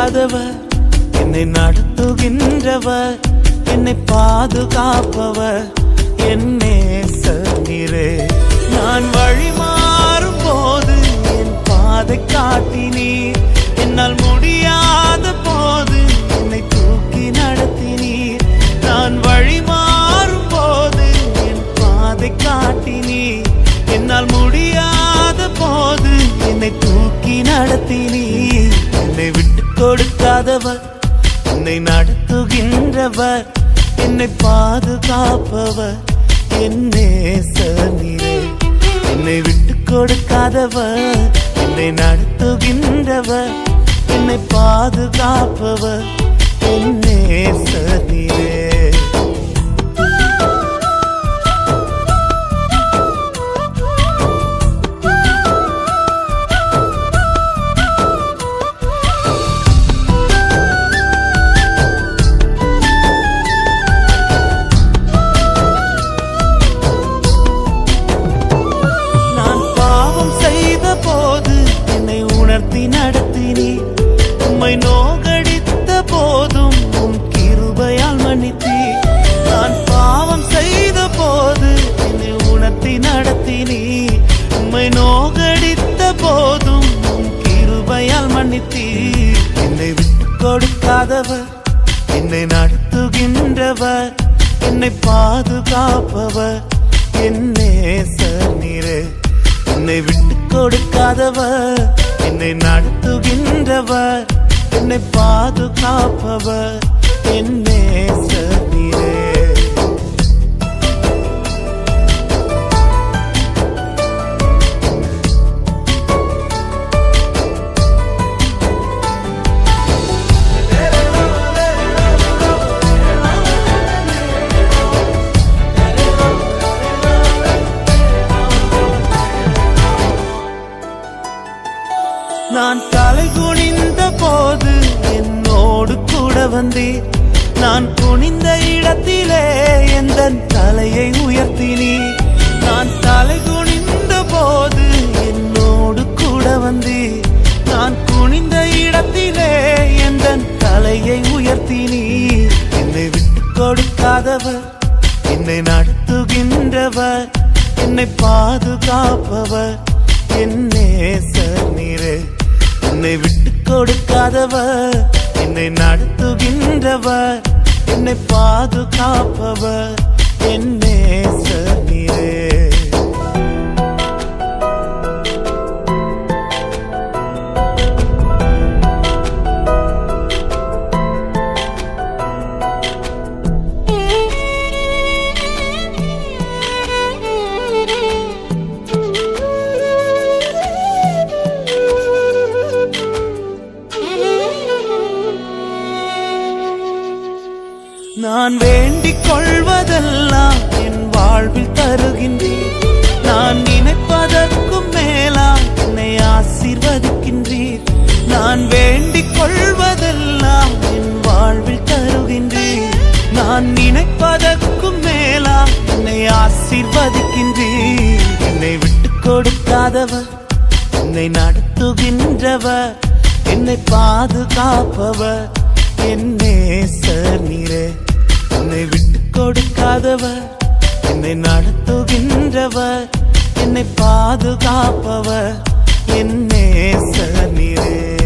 கொடுக்காதவர், என்னை நடத்துகின்றவர், என்னை பாதுகாப்பவர், என் நேசரே. நான் வழி மாறும் போது என் பாதை காட்டினீர், என்னால் முடியாத போது என்னை தூக்கி நடத்தினீர். நான் வழி மாறும் போது என் பாதை காட்டினீர், என்னால் முடியாத போது என்னை தூக்கி நடத்தினீர். என்னை விட்டு கொடுக்காதவர், என்னை நடத்துகின்றவர், என்னை பாதுகாப்பவர், என் நேசரே. என்னை விட்டு கொடுக்காதவர், என்னை நடத்துகின்றவர், என்னை பாதுகாப்பவர், என் நேசரே. நடத்தினீர், உம்மை நோகடித்த போதும் உம் கிருபையால் மன்னித்தீர். நான் பாவம் செய்த போது என்னை உணர்த்தி நடத்தினீர், உம்மை நோகடித்த போதும் உம் கிருபையால் மன்னித்தீர். என்னை விட்டு கொடுக்காதவர், என்னை நடத்துகின்றவர், என்னை பாதுகாப்பவர், என் நேசரே. என்னை விட்டு கொடுக்காதவர், என்னை நடத்துகின்றவர், என்னை பாதுகாப்பவர், என் நேசரே. நான் தலை குனிந்த போது என்னோடு கூட வந்தீர், நான் குனிந்த இடத்திலே எந்தன் தலையை உயர்த்தினீர். நான் தலை குனிந்த போது என்னோடு கூட வந்தீர், நான் குனிந்த இடத்திலே எந்தன் தலையை உயர்த்தினீர். என்னை விட்டு கொடுக்காதவர், என்னை நடத்துகின்றவர், என்னை பாதுகாப்பவர், என் நேசரே. என்னை விட்டு கொடுக்காதவர், என்னை நடத்துகின்றவர், என்னை பாதுகாப்பவர், என் நேசரே. நான் வேண்டிக் கொள்வதெல்லாம் என் வாழ்வில் தருகின்றீர், நான் நினைப்பதற்கும் மேலாம் என்னை ஆசீர்வதிக்கின்றீர். நான் வேண்டிக் கொள்வதெல்லாம் என் வாழ்வில் தருகின்றீர், நான் நினைப்பதற்கும் மேலாம் என்னை ஆசீர்வதிக்கின்றீர். என்னை விட்டு கொடுக்காதவர், என்னை நடத்துகின்றவர், என்னை பாதுகாப்பவர், என் நேசரே. என்னை விட்டு கொடுக்காதவர், என்னை நடத்துகின்றவர், என்னை பாதுகாப்பவர், என் நேசரே.